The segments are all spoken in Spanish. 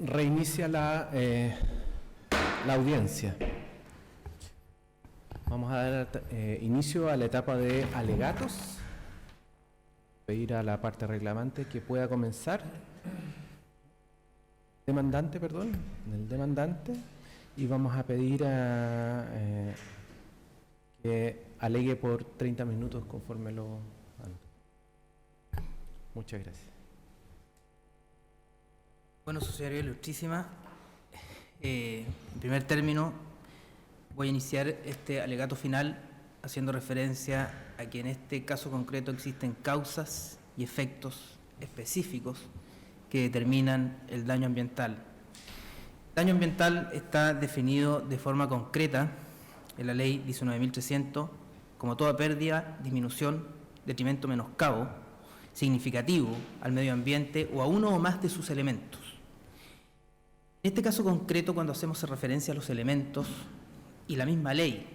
reinicia la audiencia. Vamos a dar inicio a la etapa de alegatos. Pedir a la parte reclamante que pueda comenzar. Demandante, perdón, el demandante. Y vamos a pedir que alegue por 30 minutos conforme lo antes. Muchas gracias. Bueno, su señoría ilustrísima, en primer término voy a iniciar este alegato final haciendo referencia a que en este caso concreto existen causas y efectos específicos que determinan el daño ambiental. El daño ambiental está definido de forma concreta en la Ley 19.300 como toda pérdida, disminución, detrimento, menoscabo significativo al medio ambiente o a uno o más de sus elementos. En este caso concreto, cuando hacemos referencia a los elementos, y la misma ley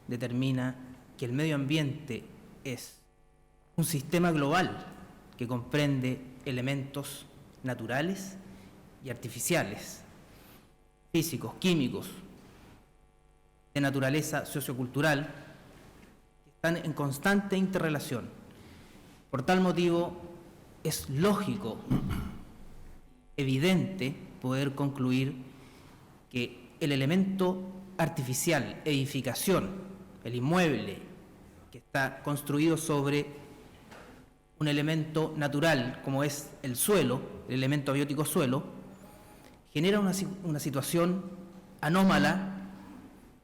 determina que el medio ambiente es un sistema global que comprende elementos naturales y artificiales, físicos, químicos, de naturaleza sociocultural, que están en constante interrelación. Por tal motivo, es lógico, evidente, poder concluir que el elemento artificial, edificación, el inmueble que está construido sobre un elemento natural como es el suelo, el elemento abiótico suelo, genera una situación anómala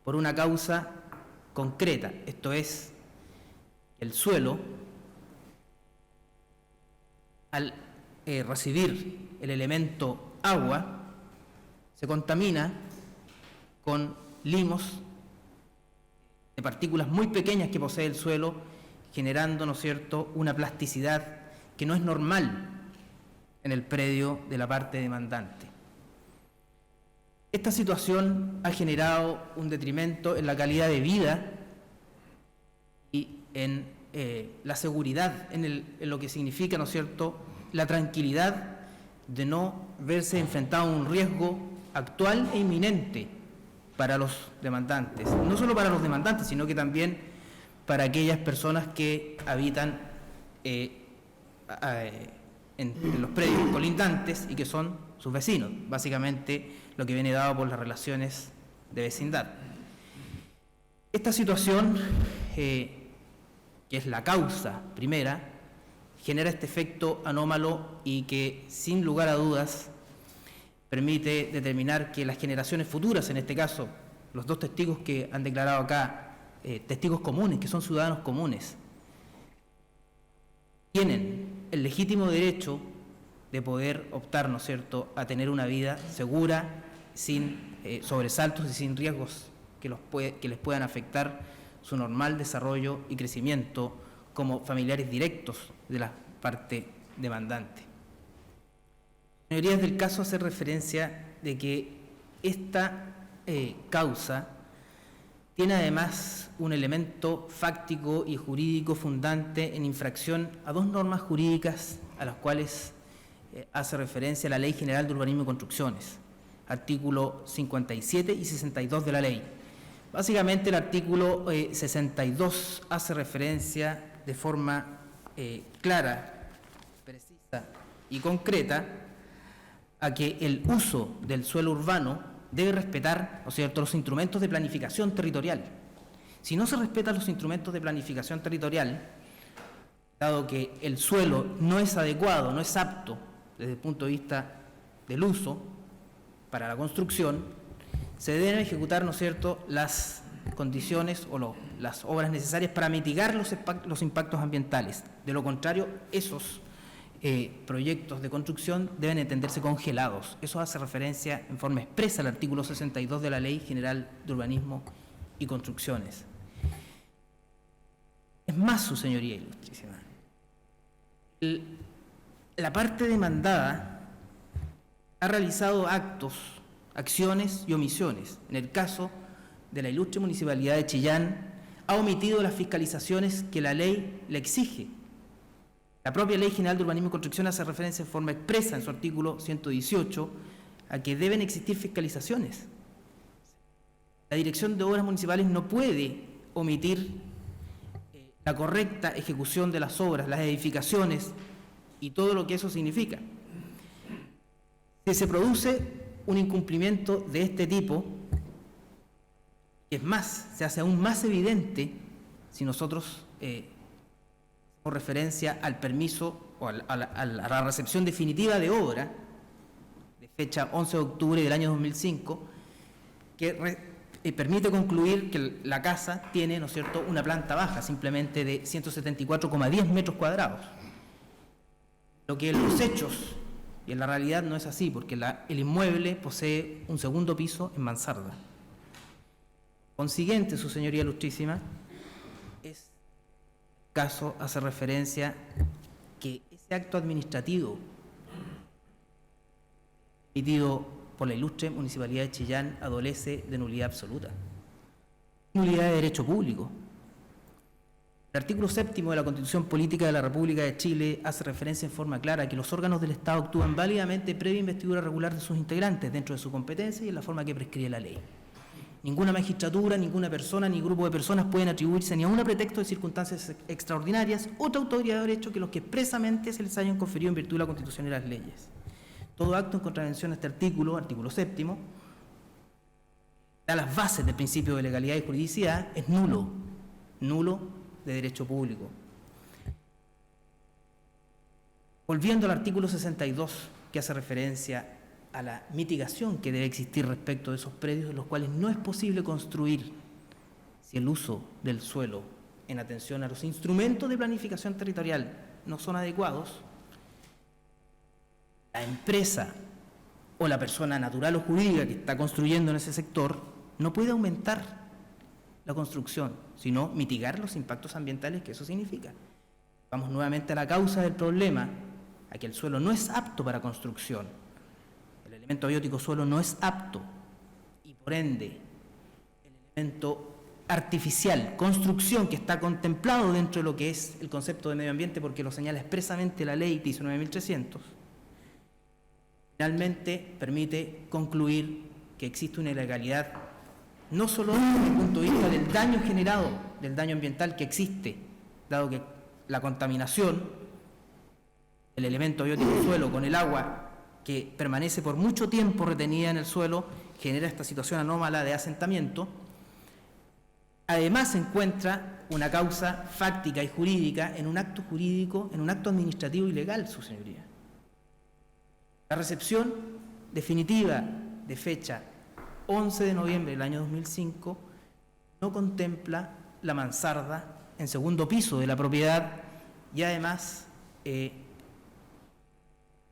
por una causa concreta, esto es, el suelo, al recibir el elemento agua, se contamina con limos de partículas muy pequeñas que posee el suelo, generando, ¿no es cierto?, una plasticidad que no es normal en el predio de la parte demandante. Esta situación ha generado un detrimento en la calidad de vida y en la seguridad, en lo que significa, ¿no es cierto?, la tranquilidad de no verse enfrentado a un riesgo actual e inminente para los demandantes. No solo para los demandantes, sino que también para aquellas personas que habitan en los predios colindantes y que son sus vecinos, básicamente lo que viene dado por las relaciones de vecindad. Esta situación, que es la causa primera, genera este efecto anómalo y que, sin lugar a dudas, permite determinar que las generaciones futuras, en este caso, los dos testigos que han declarado acá, testigos comunes, que son ciudadanos comunes, tienen el legítimo derecho de poder optar, ¿no es cierto?, a tener una vida segura, sin sobresaltos y sin riesgos que les puedan afectar su normal desarrollo y crecimiento como familiares directos de la parte demandante. Señorías, del caso hace referencia de que esta causa tiene además un elemento fáctico y jurídico fundante en infracción a dos normas jurídicas a las cuales hace referencia la Ley General de Urbanismo y Construcciones, artículo 57 y 62 de la ley. Básicamente el artículo 62 hace referencia de forma clara, precisa y concreta a que el uso del suelo urbano debe respetar, ¿no es cierto?, los instrumentos de planificación territorial. Si no se respetan los instrumentos de planificación territorial, dado que el suelo no es adecuado, no es apto desde el punto de vista del uso para la construcción, se deben ejecutar, ¿no es cierto?, las condiciones o las obras necesarias para mitigar los impactos ambientales. De lo contrario, esos proyectos de construcción deben entenderse congelados. Eso hace referencia en forma expresa al artículo 62 de la Ley General de Urbanismo y Construcciones. Es más, su señoría ilustrísima, la parte demandada ha realizado acciones y omisiones. En el caso de la ilustre Municipalidad de Chillán, ha omitido las fiscalizaciones que la ley le exige. La propia Ley General de Urbanismo y Construcción hace referencia en forma expresa en su artículo 118 a que deben existir fiscalizaciones. La Dirección de Obras Municipales no puede omitir la correcta ejecución de las obras, las edificaciones y todo lo que eso significa. Si se produce un incumplimiento de este tipo, es más, se hace aún más evidente si nosotros hacemos referencia al permiso o a la recepción definitiva de obra de fecha 11 de octubre del año 2005, que permite concluir que la casa tiene, ¿no es cierto?, una planta baja, simplemente de 174,10 metros cuadrados. Lo que en los hechos y en la realidad no es así, porque el inmueble posee un segundo piso en mansarda. Consiguiente, su señoría ilustrísima, es caso hace referencia que ese acto administrativo emitido por la ilustre Municipalidad de Chillán adolece de nulidad absoluta, nulidad de derecho público. El artículo 7º de la Constitución Política de la República de Chile hace referencia en forma clara a que los órganos del Estado actúan válidamente previa investidura regular de sus integrantes dentro de su competencia y en la forma que prescribe la ley. Ninguna magistratura, ninguna persona, ni grupo de personas pueden atribuirse ni a un pretexto de circunstancias extraordinarias otra autoridad de derecho que los que expresamente se les hayan conferido en virtud de la Constitución y las leyes. Todo acto en contravención a este artículo 7º, da las bases del principio de legalidad y juridicidad, es nulo de derecho público. Volviendo al artículo 62, que hace referencia a la mitigación que debe existir respecto de esos predios en los cuales no es posible construir si el uso del suelo en atención a los instrumentos de planificación territorial no son adecuados, la empresa o la persona natural o jurídica que está construyendo en ese sector no puede aumentar la construcción, sino mitigar los impactos ambientales que eso significa. Vamos nuevamente a la causa del problema, a que el suelo no es apto para construcción. El elemento abiótico suelo no es apto y por ende el elemento artificial, construcción, que está contemplado dentro de lo que es el concepto de medio ambiente porque lo señala expresamente la ley 19.300, finalmente permite concluir que existe una ilegalidad no solo desde el punto de vista del daño generado, del daño ambiental que existe, dado que la contaminación, el elemento abiótico suelo con el agua que permanece por mucho tiempo retenida en el suelo, genera esta situación anómala de asentamiento. Además se encuentra una causa fáctica y jurídica en un acto jurídico, en un acto administrativo ilegal, su señoría. La recepción definitiva de fecha 11 de noviembre del año 2005 no contempla la mansarda en segundo piso de la propiedad y además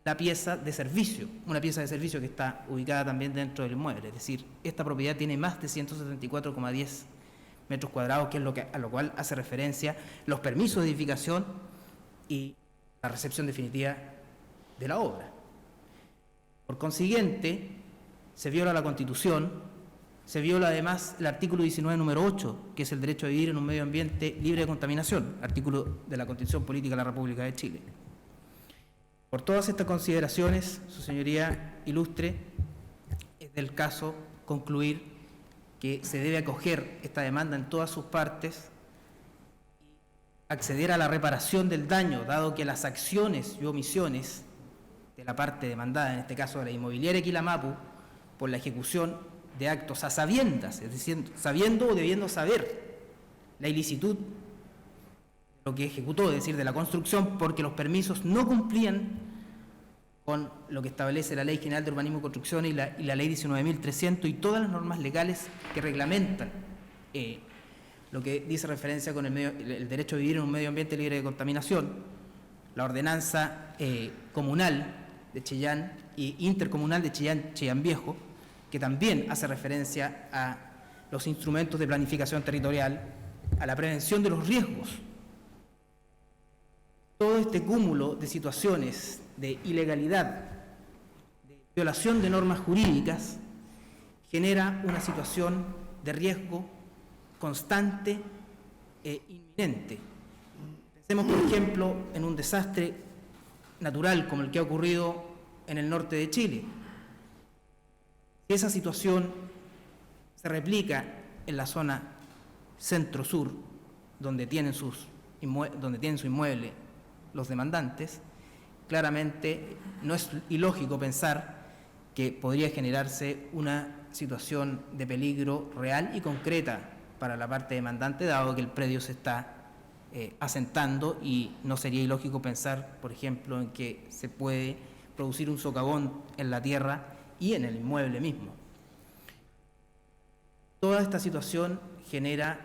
la pieza de servicio, una pieza de servicio que está ubicada también dentro del inmueble. Es decir, esta propiedad tiene más de 174,10 metros cuadrados, que es a lo cual hace referencia los permisos de edificación y la recepción definitiva de la obra. Por consiguiente, se viola la Constitución, se viola además el artículo 19, número 8, que es el derecho a vivir en un medio ambiente libre de contaminación, artículo de la Constitución Política de la República de Chile. Por todas estas consideraciones, su señoría ilustre, es del caso concluir que se debe acoger esta demanda en todas sus partes y acceder a la reparación del daño, dado que las acciones y omisiones de la parte demandada, en este caso de la inmobiliaria Quilamapu, por la ejecución de actos a sabiendas, es decir, sabiendo o debiendo saber la ilicitud de lo que ejecutó, es decir, de la construcción, porque los permisos no cumplían con lo que establece la Ley General de Urbanismo y Construcción y la Ley 19.300 y todas las normas legales que reglamentan lo que dice referencia con el derecho a vivir en un medio ambiente libre de contaminación, la ordenanza comunal de Chillán y intercomunal de Chillán Viejo, que también hace referencia a los instrumentos de planificación territorial, a la prevención de los riesgos. Todo este cúmulo de situaciones de ilegalidad, de violación de normas jurídicas, genera una situación de riesgo constante e inminente. Pensemos, por ejemplo, en un desastre natural como el que ha ocurrido en el norte de Chile. Si esa situación se replica en la zona centro-sur, donde tienen su inmueble los demandantes, claramente no es ilógico pensar que podría generarse una situación de peligro real y concreta para la parte demandante, dado que el predio se está asentando, y no sería ilógico pensar, por ejemplo, en que se puede producir un socavón en la tierra y en el inmueble mismo. Toda esta situación genera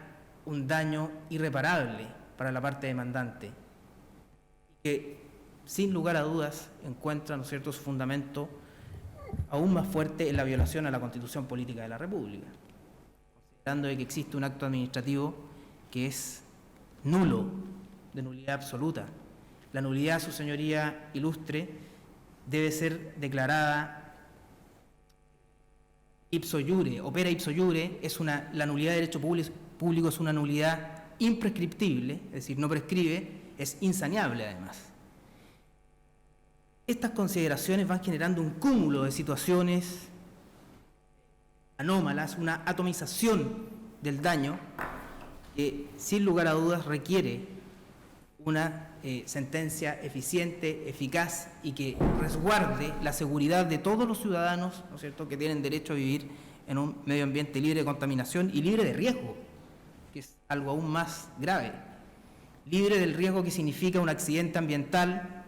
un daño irreparable para la parte demandante, que sin lugar a dudas encuentra, ¿no es cierto?, su fundamento aún más fuerte en la violación a la Constitución Política de la República, considerando que existe un acto administrativo que es nulo, de nulidad absoluta. La nulidad, su señoría ilustre, debe ser declarada ipso iure, opera ipso iure. La nulidad de derecho público es una nulidad imprescriptible, es decir, no prescribe, es insaneable además. Estas consideraciones van generando un cúmulo de situaciones anómalas, una atomización del daño que sin lugar a dudas requiere una sentencia eficiente, eficaz y que resguarde la seguridad de todos los ciudadanos, ¿no es cierto?, que tienen derecho a vivir en un medio ambiente libre de contaminación y libre de riesgo, que es algo aún más grave. Libre del riesgo que significa un accidente ambiental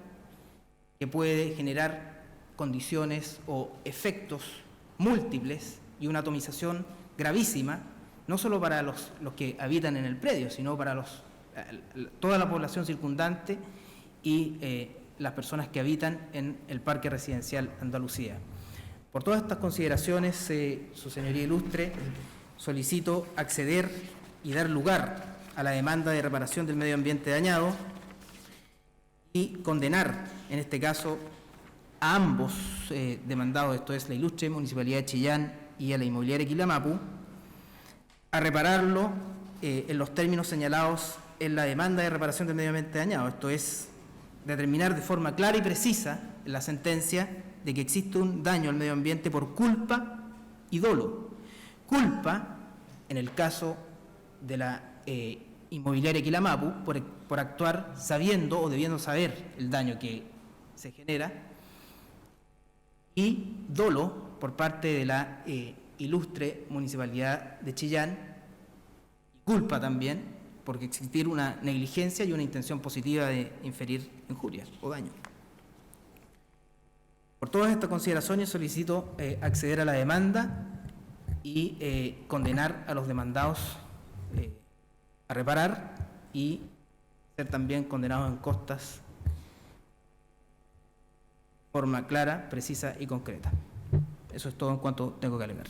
que puede generar condiciones o efectos múltiples y una atomización gravísima, no solo para los que habitan en el predio, sino para toda la población circundante y las personas que habitan en el Parque Residencial Andalucía. Por todas estas consideraciones, su señoría ilustre, solicito acceder y dar lugar a la demanda de reparación del medio ambiente dañado y condenar, en este caso, a ambos demandados, esto es la ilustre Municipalidad de Chillán y a la inmobiliaria Quilamapu, a repararlo en los términos señalados en la demanda de reparación del medio ambiente dañado, esto es, determinar de forma clara y precisa en la sentencia de que existe un daño al medio ambiente por culpa y dolo. Culpa, en el caso de la inmobiliaria Quilamapu, por actuar sabiendo o debiendo saber el daño que se genera, y dolo por parte de la ilustre Municipalidad de Chillán, y culpa también porque existir una negligencia y una intención positiva de inferir injurias o daño. Por todas estas consideraciones solicito acceder a la demanda y condenar a los demandados a reparar y ser también condenados en costas de forma clara, precisa y concreta. Eso es todo en cuanto tengo que alegar.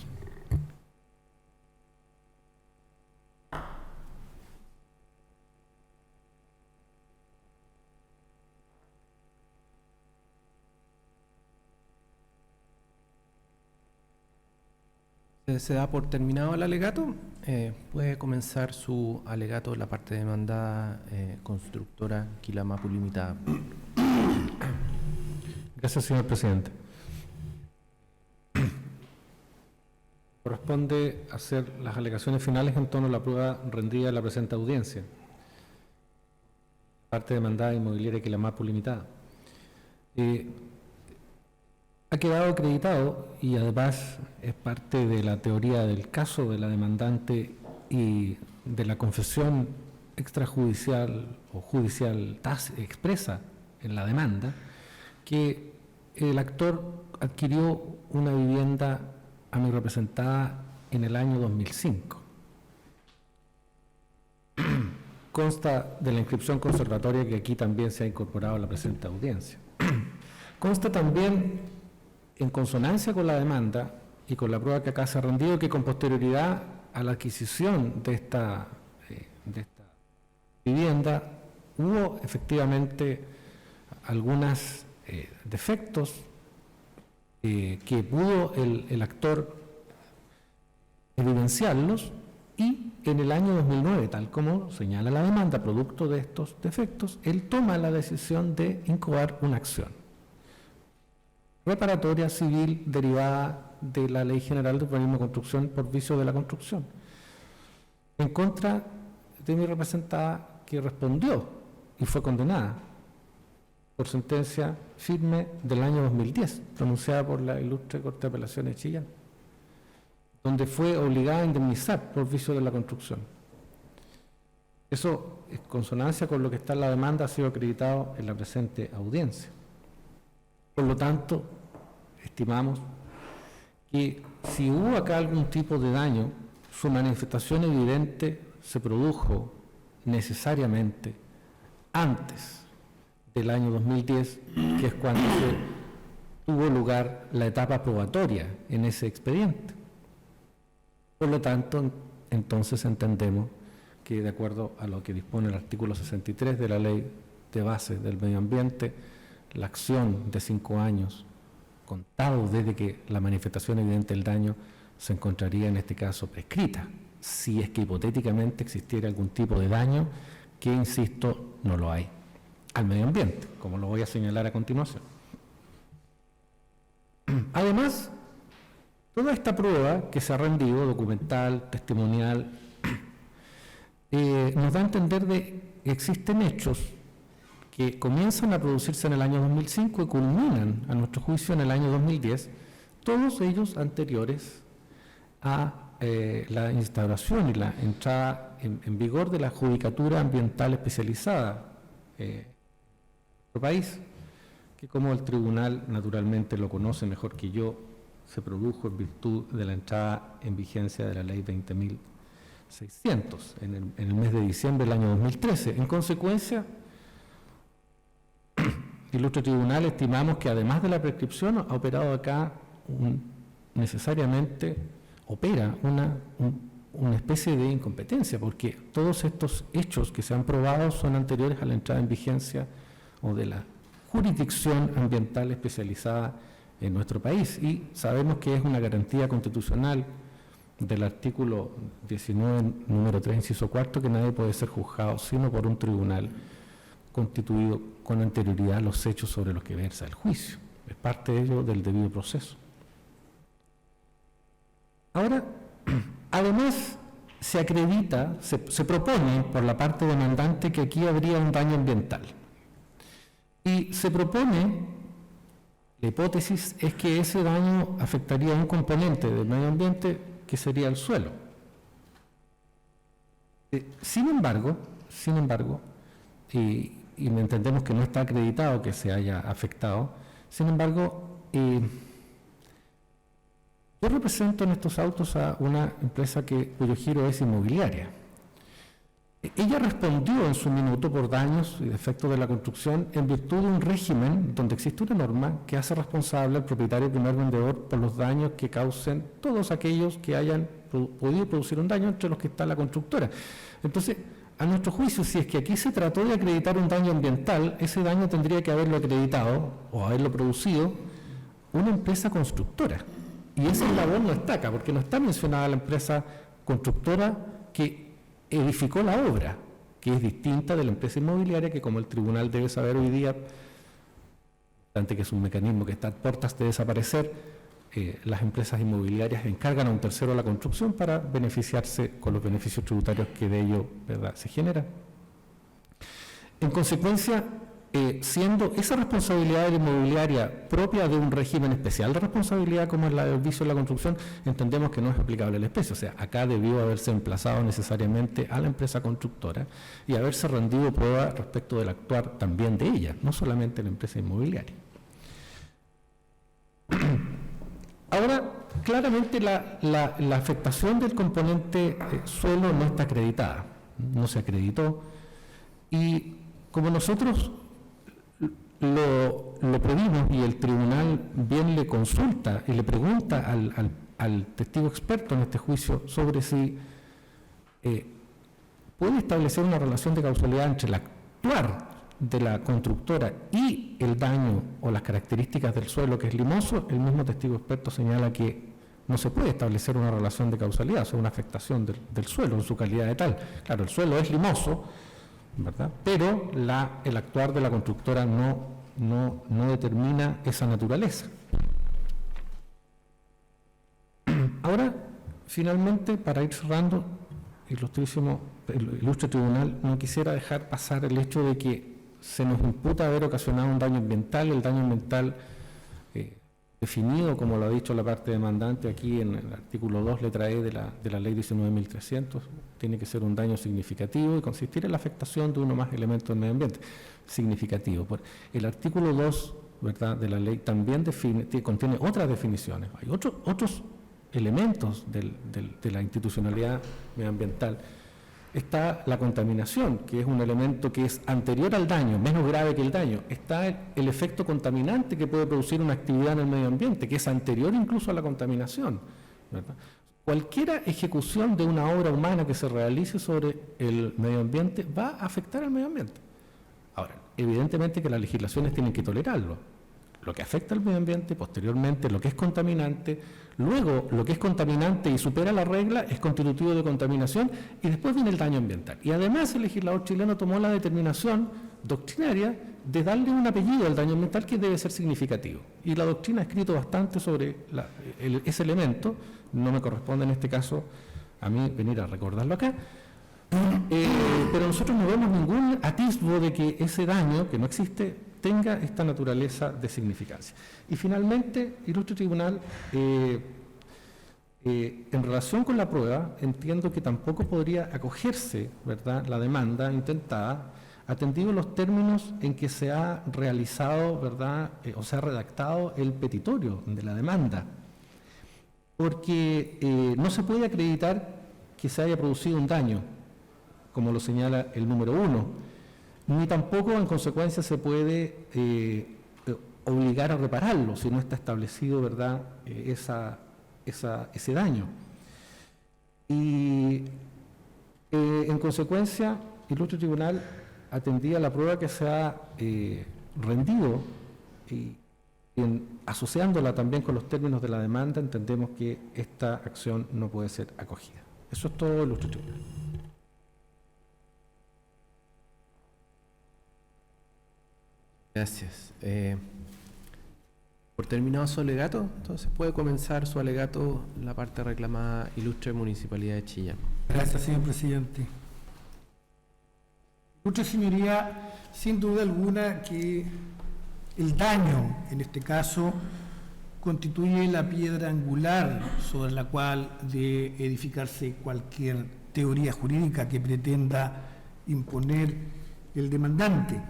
Se da por terminado el alegato. Puede comenzar su alegato la parte demandada, constructora Quilamapu Limitada. Gracias, señor presidente. Corresponde hacer las alegaciones finales en torno a la prueba rendida en la presente audiencia. Parte demandada inmobiliaria Quilamapu Limitada. Ha quedado acreditado y además es parte de la teoría del caso de la demandante y de la confesión extrajudicial o judicial expresa en la demanda, que el actor adquirió una vivienda a mi representada en el año 2005. Consta de la inscripción conservatoria que aquí también se ha incorporado a la presente audiencia. Consta también, en consonancia con la demanda y con la prueba que acá se ha rendido, que con posterioridad a la adquisición de esta vivienda hubo efectivamente algunos defectos que pudo el actor evidenciarlos, y en el año 2009, tal como señala la demanda, producto de estos defectos, él toma la decisión de incoar una acción reparatoria civil derivada de la Ley General de Urbanismo y Construcción por vicio de la construcción, en contra de mi representada, que respondió y fue condenada por sentencia firme del año 2010, pronunciada por la Ilustre Corte de Apelaciones de Chillán, donde fue obligada a indemnizar por vicio de la construcción. Eso, en consonancia con lo que está en la demanda, ha sido acreditado en la presente audiencia. Por lo tanto, estimamos que si hubo acá algún tipo de daño, su manifestación evidente se produjo necesariamente antes del año 2010, que es cuando tuvo lugar la etapa probatoria en ese expediente. Por lo tanto, entonces entendemos que, de acuerdo a lo que dispone el artículo 63 de la Ley de Base del Medio Ambiente, la acción de 5 años contados desde que la manifestación evidente del daño se encontraría en este caso prescrita, si es que hipotéticamente existiera algún tipo de daño, que, insisto, no lo hay, al medio ambiente, como lo voy a señalar a continuación. Además, toda esta prueba que se ha rendido, documental, testimonial, nos da a entender de que existen hechos que comienzan a producirse en el año 2005 y culminan, a nuestro juicio, en el año 2010, todos ellos anteriores a la instauración y la entrada en vigor de la Judicatura Ambiental Especializada en nuestro país, que, como el tribunal naturalmente lo conoce mejor que yo, se produjo en virtud de la entrada en vigencia de la Ley 20.600 en el mes de diciembre del año 2013. En consecuencia, ilustre tribunal, estimamos que además de la prescripción ha operado acá necesariamente opera una especie de incompetencia, porque todos estos hechos que se han probado son anteriores a la entrada en vigencia o de la jurisdicción ambiental especializada en nuestro país, y sabemos que es una garantía constitucional del artículo 19, número 3, inciso 4, que nadie puede ser juzgado sino por un tribunal constituido con anterioridad a los hechos sobre los que versa el juicio. Es parte de ello del debido proceso. Ahora, además, se acredita, se propone por la parte demandante que aquí habría un daño ambiental. Y se propone, la hipótesis es que ese daño afectaría a un componente del medio ambiente que sería el suelo. Sin embargo, y entendemos que no está acreditado que se haya afectado, sin embargo, yo represento en estos autos a una empresa cuyo giro es inmobiliaria. Ella respondió en su minuto por daños y defectos de la construcción en virtud de un régimen donde existe una norma que hace responsable al propietario y primer vendedor por los daños que causen todos aquellos que hayan podido producir un daño, entre los que está la constructora. Entonces, a nuestro juicio, si es que aquí se trató de acreditar un daño ambiental, ese daño tendría que haberlo acreditado o haberlo producido una empresa constructora. Y esa eslabón no está acá, porque no está mencionada la empresa constructora que edificó la obra, que es distinta de la empresa inmobiliaria, que, como el tribunal debe saber hoy día, tanto que es un mecanismo que está a puertas de desaparecer, las empresas inmobiliarias encargan a un tercero la construcción para beneficiarse con los beneficios tributarios que de ello, ¿verdad?, se generan. En consecuencia, siendo esa responsabilidad inmobiliaria propia de un régimen especial de responsabilidad como es la del vicio de la construcción, entendemos que no es aplicable a la especie. O sea, acá debió haberse emplazado necesariamente a la empresa constructora y haberse rendido prueba respecto del actuar también de ella, no solamente la empresa inmobiliaria. Ahora, claramente la afectación del componente suelo no está acreditada, no se acreditó, y como nosotros lo pedimos y el tribunal bien le consulta y le pregunta al testigo experto en este juicio sobre si puede establecer una relación de causalidad entre el actuar de la constructora y el daño o las características del suelo, que es limoso, el mismo testigo experto señala que no se puede establecer una relación de causalidad, o sea, una afectación del suelo en su calidad de tal. Claro, el suelo es limoso, ¿verdad?, pero el actuar de la constructora no determina esa naturaleza. Finalmente, para ir cerrando, ilustre tribunal, no quisiera dejar pasar el hecho de que se nos imputa haber ocasionado un daño ambiental. El daño ambiental definido, como lo ha dicho la parte demandante aquí en el artículo 2, letra E de la ley 19.300, tiene que ser un daño significativo y consistir en la afectación de uno o más elementos del medio ambiente. Significativo. El artículo 2, ¿verdad?, de la ley también contiene otras definiciones. Hay otros elementos de la institucionalidad medioambiental. Está la contaminación, que es un elemento que es anterior al daño, menos grave que el daño. Está el efecto contaminante que puede producir una actividad en el medio ambiente, que es anterior incluso a la contaminación, ¿verdad? Cualquier ejecución de una obra humana que se realice sobre el medio ambiente va a afectar al medio ambiente. Ahora, evidentemente que las legislaciones tienen que tolerarlo. Lo que afecta al medio ambiente, posteriormente lo que es contaminante, luego lo que es contaminante y supera la regla es constitutivo de contaminación, y después viene el daño ambiental. Y además el legislador chileno tomó la determinación doctrinaria de darle un apellido al daño ambiental que debe ser significativo. Y la doctrina ha escrito bastante sobre ese elemento. No me corresponde en este caso a mí venir a recordarlo acá. Pero nosotros no vemos ningún atisbo de que ese daño, que no existe, tenga esta naturaleza de significancia. Y finalmente, ilustre tribunal, en relación con la prueba, entiendo que tampoco podría acogerse, ¿verdad?, la demanda intentada, atendido los términos en que se ha realizado, ¿verdad?, o se ha redactado el petitorio de la demanda, porque no se puede acreditar que se haya producido un daño, como lo señala el número 1, ni tampoco en consecuencia se puede obligar a repararlo si no está establecido, ¿verdad?, ese daño. Y en consecuencia, ilustre tribunal, atendida la prueba que se ha rendido y asociándola también con los términos de la demanda, entendemos que esta acción no puede ser acogida. Eso es todo, ilustre tribunal. Gracias. Por terminado su alegato, entonces puede comenzar su alegato la parte reclamada, ilustre Municipalidad de Chillán. Gracias, señor presidente. Ilustre señoría, sin duda alguna que el daño, en este caso, constituye la piedra angular sobre la cual debe edificarse cualquier teoría jurídica que pretenda imponer el demandante.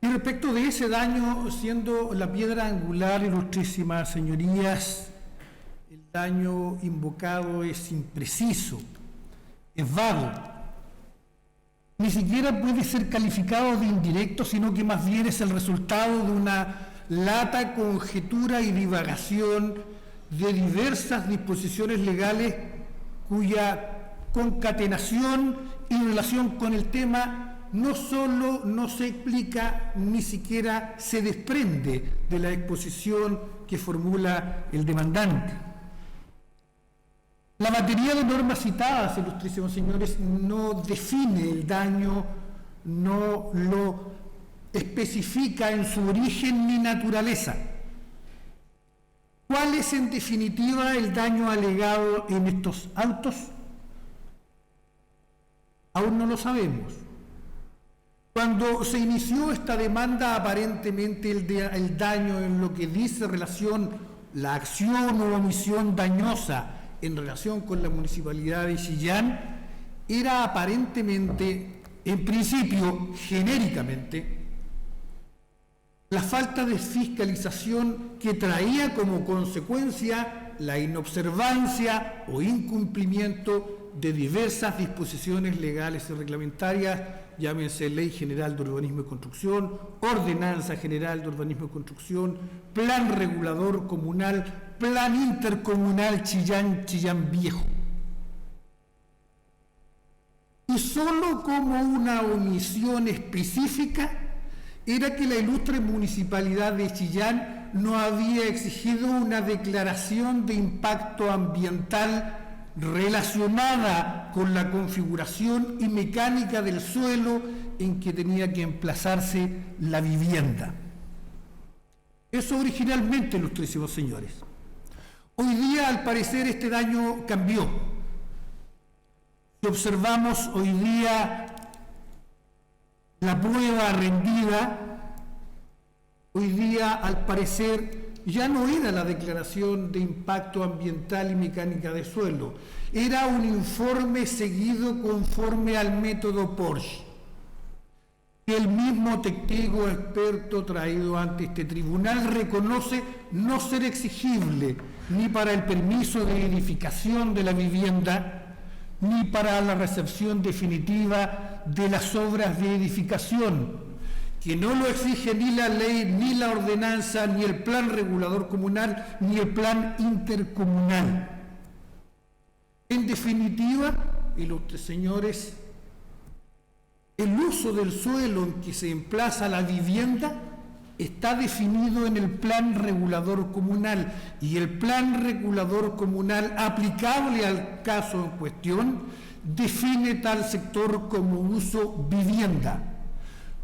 Y respecto de ese daño, siendo la piedra angular, ilustrísimas señorías, el daño invocado es impreciso, es vago. Ni siquiera puede ser calificado de indirecto, sino que más bien es el resultado de una lata conjetura y divagación de diversas disposiciones legales cuya concatenación y relación con el tema no solo no se explica, ni siquiera se desprende de la exposición que formula el demandante. La batería de normas citadas, ilustrísimos señores, no define el daño, no lo especifica en su origen ni naturaleza. ¿Cuál es en definitiva el daño alegado en estos autos? Aún no lo sabemos. Cuando se inició esta demanda, aparentemente el daño en lo que dice relación, la acción o omisión dañosa en relación con la Municipalidad de Chillán, era aparentemente, en principio, genéricamente, la falta de fiscalización que traía como consecuencia la inobservancia o incumplimiento de diversas disposiciones legales y reglamentarias, llámense Ley General de Urbanismo y Construcción, Ordenanza General de Urbanismo y Construcción, Plan Regulador Comunal, Plan Intercomunal Chillán Viejo. Y solo como una omisión específica era que la ilustre Municipalidad de Chillán no había exigido una declaración de impacto ambiental relacionada con la configuración y mecánica del suelo en que tenía que emplazarse la vivienda. Eso originalmente, ilustrísimos señores. Hoy día, al parecer, este daño cambió. Si observamos hoy día la prueba rendida, hoy día, al parecer, ya no era la declaración de impacto ambiental y mecánica de suelo, era un informe seguido conforme al método Porsche. El mismo testigo experto traído ante este tribunal reconoce no ser exigible ni para el permiso de edificación de la vivienda, ni para la recepción definitiva de las obras de edificación, que no lo exige ni la ley, ni la ordenanza, ni el plan regulador comunal, ni el plan intercomunal. En definitiva, ilustres señores, el uso del suelo en que se emplaza la vivienda está definido en el plan regulador comunal, y el plan regulador comunal aplicable al caso en cuestión define tal sector como uso vivienda.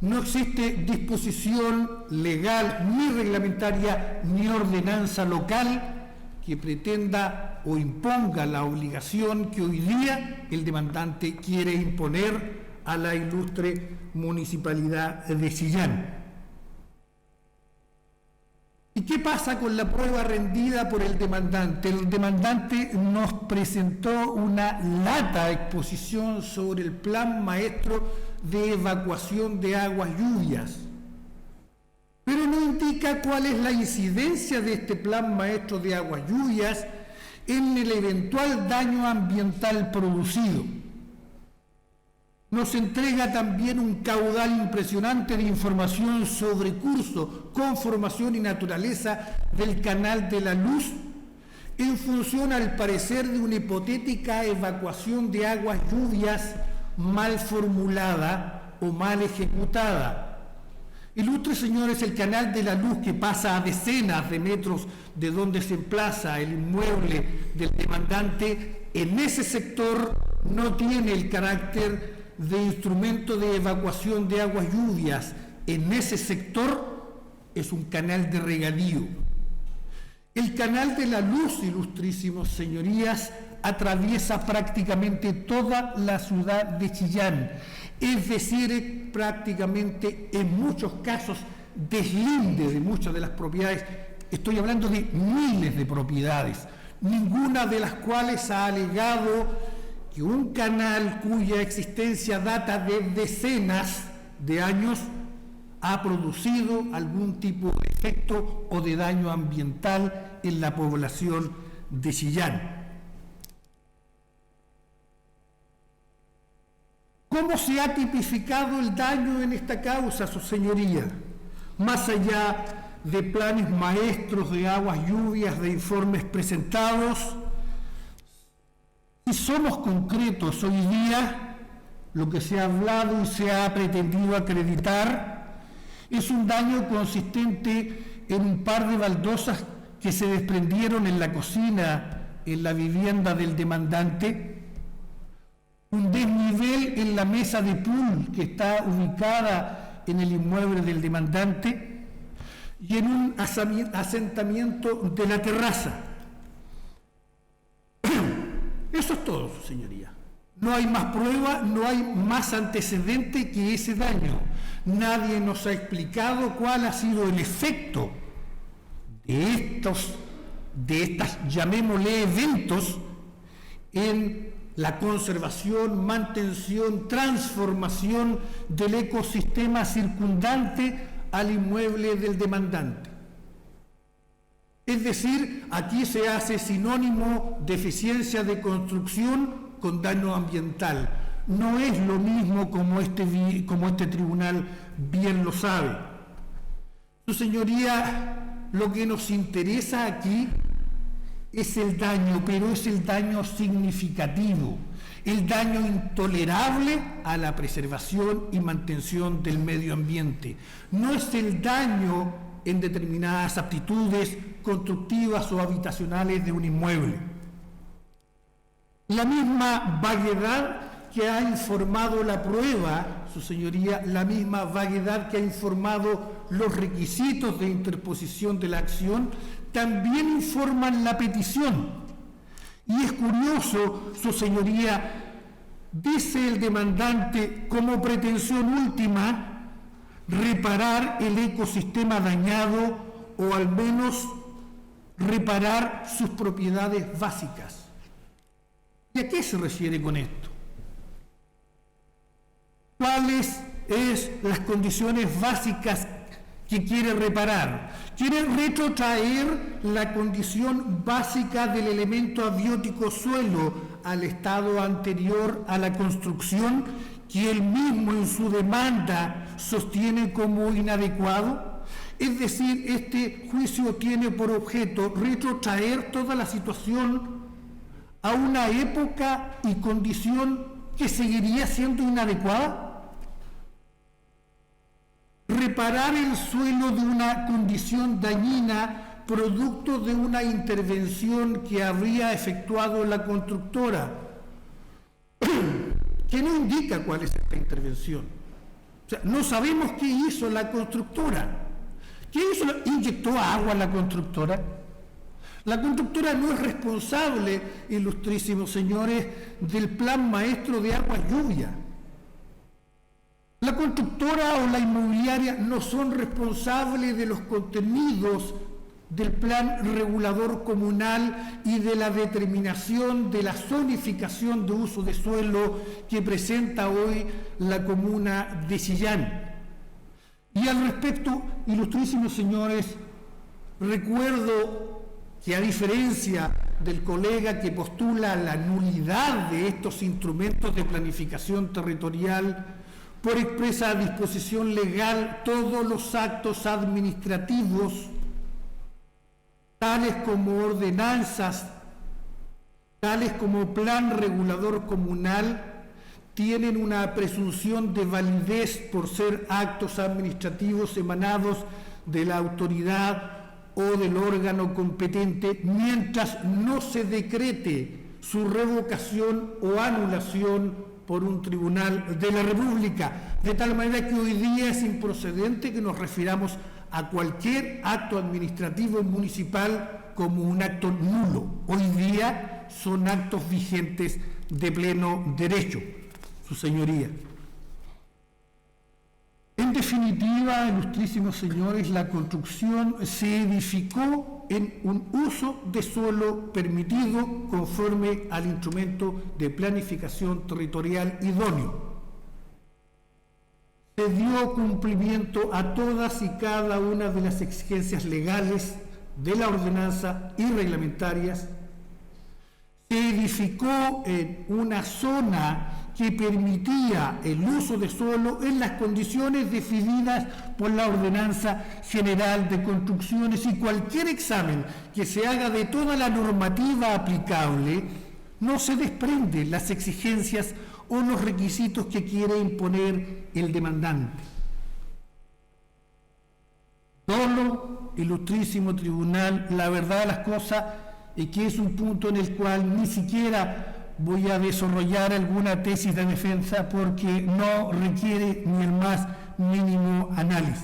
No existe disposición legal, ni reglamentaria, ni ordenanza local que pretenda o imponga la obligación que hoy día el demandante quiere imponer a la ilustre municipalidad de Chillán. ¿Y qué pasa con la prueba rendida por el demandante? El demandante nos presentó una lata exposición sobre el plan maestro de evacuación de aguas lluvias, pero no indica cuál es la incidencia de este plan maestro de aguas lluvias en el eventual daño ambiental producido. Nos entrega también un caudal impresionante de información sobre curso, conformación y naturaleza del canal de la Luz, en función, al parecer, de una hipotética evacuación de aguas lluvias mal formulada o mal ejecutada. Ilustres señores, el canal de la Luz, que pasa a decenas de metros de donde se emplaza el inmueble del demandante, en ese sector no tiene el carácter de instrumento de evacuación de aguas lluvias. En ese sector es un canal de regadío. El canal de la Luz, ilustrísimos señorías, atraviesa prácticamente toda la ciudad de Chillán, es decir, prácticamente en muchos casos deslinde de muchas de las propiedades. Estoy hablando de miles de propiedades, ninguna de las cuales ha alegado que un canal cuya existencia data de decenas de años ha producido algún tipo de efecto o de daño ambiental en la población de Chillán. ¿Cómo se ha tipificado el daño en esta causa, su señoría? Más allá de planes maestros de aguas lluvias, de informes presentados, si somos concretos hoy día, lo que se ha hablado y se ha pretendido acreditar es un daño consistente en un par de baldosas que se desprendieron en la cocina, en la vivienda del demandante, un desnivel en la mesa de pool que está ubicada en el inmueble del demandante y en un asentamiento de la terraza. Eso es todo, su señoría. No hay más prueba, no hay más antecedente que ese daño. Nadie nos ha explicado cuál ha sido el efecto de estas, llamémosle, eventos en la conservación, mantención, transformación del ecosistema circundante al inmueble del demandante. Es decir, aquí se hace sinónimo de eficiencia de construcción con daño ambiental. No es lo mismo como este tribunal bien lo sabe. Su señoría, lo que nos interesa aquí es el daño, pero es el daño significativo, el daño intolerable a la preservación y mantención del medio ambiente. No es el daño en determinadas aptitudes constructivas o habitacionales de un inmueble. La misma vaguedad que ha informado la prueba, su señoría, la misma vaguedad que ha informado los requisitos de interposición de la acción, también informan la petición. Y es curioso, su señoría, dice el demandante como pretensión última reparar el ecosistema dañado o al menos reparar sus propiedades básicas. ¿Y a qué se refiere con esto? ¿Cuáles son las condiciones básicas que quiere reparar? Quiere retrotraer la condición básica del elemento abiótico suelo al estado anterior a la construcción, que él mismo en su demanda sostiene como inadecuado. Es decir, este juicio tiene por objeto retrotraer toda la situación a una época y condición que seguiría siendo inadecuada. Reparar el suelo de una condición dañina producto de una intervención que habría efectuado la constructora, que no indica cuál es esta intervención. O sea, no sabemos qué hizo la constructora. ¿Qué hizo? ¿Inyectó agua a la constructora? La constructora no es responsable, ilustrísimos señores, del plan maestro de agua lluvia. La constructora o la inmobiliaria no son responsables de los contenidos del plan regulador comunal y de la determinación de la zonificación de uso de suelo que presenta hoy la comuna de Chillán. Y al respecto, ilustrísimos señores, recuerdo que a diferencia del colega que postula la nulidad de estos instrumentos de planificación territorial, por expresa disposición legal, todos los actos administrativos, tales como ordenanzas, tales como plan regulador comunal, tienen una presunción de validez por ser actos administrativos emanados de la autoridad o del órgano competente, mientras no se decrete su revocación o anulación por un tribunal de la República, de tal manera que hoy día es improcedente que nos refiramos a cualquier acto administrativo municipal como un acto nulo. Hoy día son actos vigentes de pleno derecho, su señoría. En definitiva, ilustrísimos señores, la construcción se edificó en un uso de suelo permitido conforme al instrumento de planificación territorial idóneo. Se dio cumplimiento a todas y cada una de las exigencias legales de la ordenanza y reglamentarias. Se edificó en una zona que permitía el uso de suelo en las condiciones definidas por la Ordenanza General de Construcciones, y cualquier examen que se haga de toda la normativa aplicable no se desprende las exigencias o los requisitos que quiere imponer el demandante. Solo, ilustrísimo tribunal, la verdad de las cosas es que es un punto en el cual ni siquiera voy a desarrollar alguna tesis de defensa porque no requiere ni el más mínimo análisis.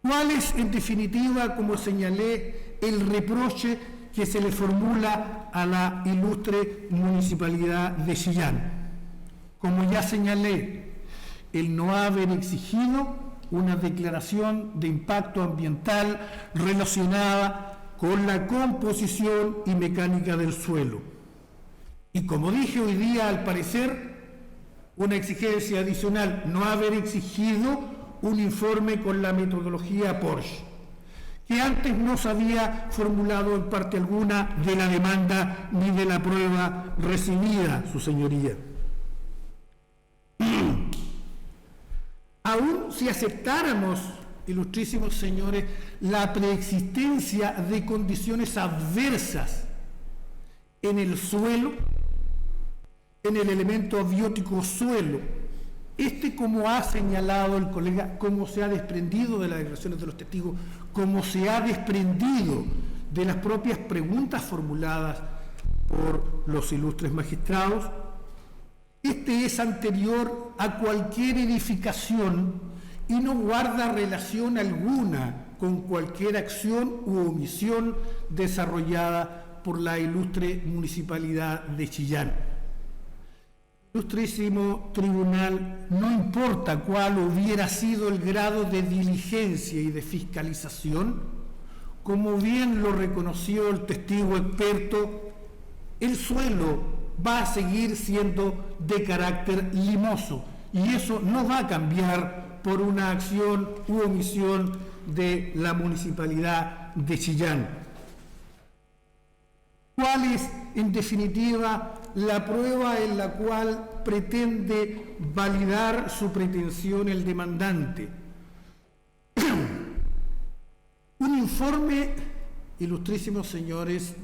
¿Cuál es, en definitiva, como señalé, el reproche que se le formula a la ilustre municipalidad de Chillán? Como ya señalé, el no haber exigido una declaración de impacto ambiental relacionada con la composición y mecánica del suelo. Y como dije hoy día, al parecer, una exigencia adicional, no haber exigido un informe con la metodología Porsche, que antes no se había formulado en parte alguna de la demanda ni de la prueba recibida, su señoría. Aún si aceptáramos, ilustrísimos señores, la preexistencia de condiciones adversas en el suelo, en el elemento abiótico suelo, como ha señalado el colega, como se ha desprendido de las declaraciones de los testigos, como se ha desprendido de las propias preguntas formuladas por los ilustres magistrados, es anterior a cualquier edificación y no guarda relación alguna con cualquier acción u omisión desarrollada por la ilustre Municipalidad de Chillán. Ilustrísimo Tribunal, no importa cuál hubiera sido el grado de diligencia y de fiscalización, como bien lo reconoció el testigo experto, el suelo va a seguir siendo de carácter limoso y eso no va a cambiar por una acción u omisión de la Municipalidad de Chillán. ¿Cuál es, en definitiva, la prueba en la cual pretende validar su pretensión el demandante? Un informe, ilustrísimos señores,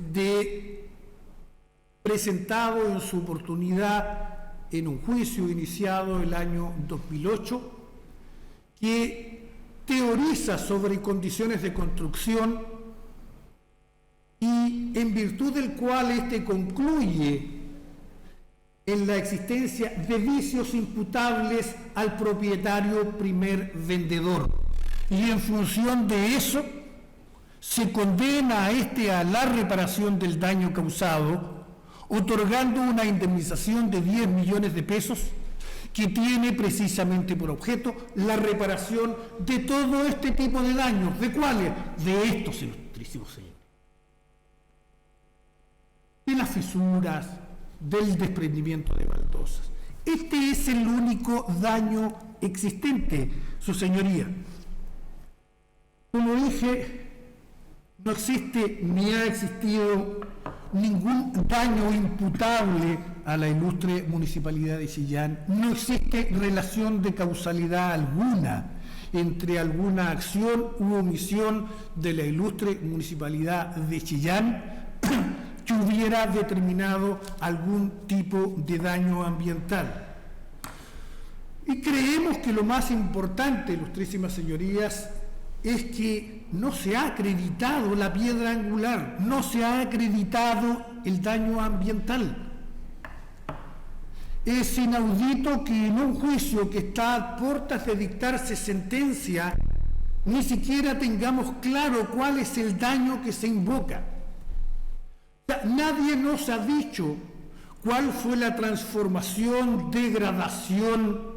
presentado en su oportunidad en un juicio iniciado el año 2008, que teoriza sobre condiciones de construcción y en virtud del cual concluye en la existencia de vicios imputables al propietario primer vendedor. Y en función de eso, se condena a la reparación del daño causado, otorgando una indemnización de 10 millones de pesos que tiene precisamente por objeto la reparación de todo este tipo de daños. ¿De cuáles? De estos, ilustrísimos señores. De las fisuras, del desprendimiento de baldosas. Este es el único daño existente, su señoría. Como dije, no existe ni ha existido ningún daño imputable a la ilustre Municipalidad de Chillán. No existe relación de causalidad alguna entre alguna acción u omisión de la ilustre Municipalidad de Chillán que hubiera determinado algún tipo de daño ambiental. Y creemos que lo más importante, ilustrísimas señorías, es que no se ha acreditado la piedra angular, no se ha acreditado el daño ambiental. Es inaudito que en un juicio que está a puertas de dictarse sentencia, ni siquiera tengamos claro cuál es el daño que se invoca. O sea, nadie nos ha dicho cuál fue la transformación, degradación,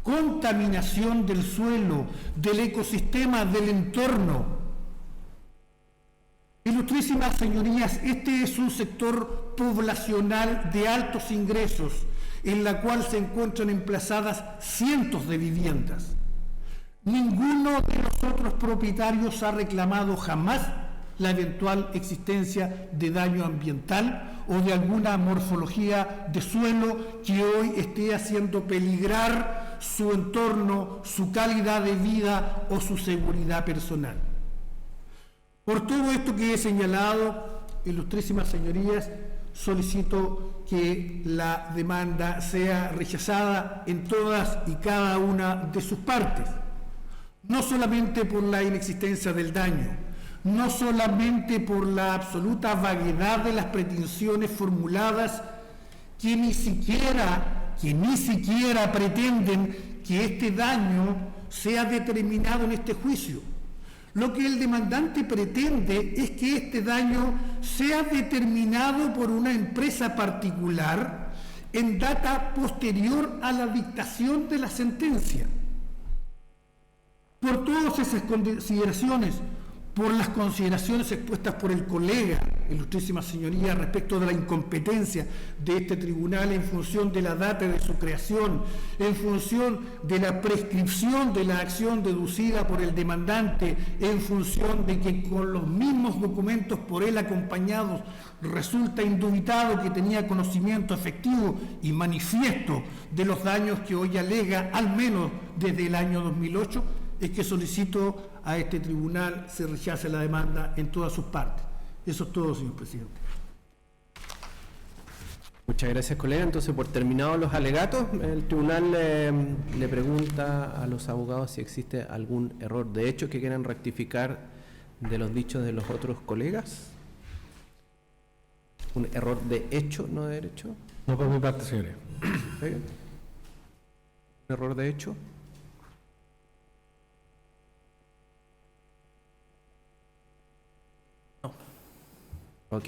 contaminación del suelo, del ecosistema, del entorno. Ilustrísimas señorías, este es un sector poblacional de altos ingresos, en la cual se encuentran emplazadas cientos de viviendas. Ninguno de los otros propietarios ha reclamado jamás la eventual existencia de daño ambiental o de alguna morfología de suelo que hoy esté haciendo peligrar su entorno, su calidad de vida o su seguridad personal. Por todo esto que he señalado, ilustrísimas señorías, solicito que la demanda sea rechazada en todas y cada una de sus partes, no solamente por la inexistencia del daño, no solamente por la absoluta vaguedad de las pretensiones formuladas que ni siquiera pretenden que este daño sea determinado en este juicio. Lo que el demandante pretende es que este daño sea determinado por una empresa particular en data posterior a la dictación de la sentencia. Por todas esas consideraciones, por las consideraciones expuestas por el colega, ilustrísima señoría, respecto de la incompetencia de este tribunal en función de la data de su creación, en función de la prescripción de la acción deducida por el demandante, en función de que con los mismos documentos por él acompañados resulta indubitado que tenía conocimiento efectivo y manifiesto de los daños que hoy alega, al menos desde el año 2008, es que solicito a este tribunal se rechace la demanda en todas sus partes. Eso es todo, señor presidente. Muchas gracias, colega. Entonces, por terminados los alegatos, el tribunal le pregunta a los abogados si existe algún error de hecho que quieran rectificar de los dichos de los otros colegas. ¿Un error de hecho, no de derecho? No por mi parte, señoría. ¿Un error de hecho? Ok.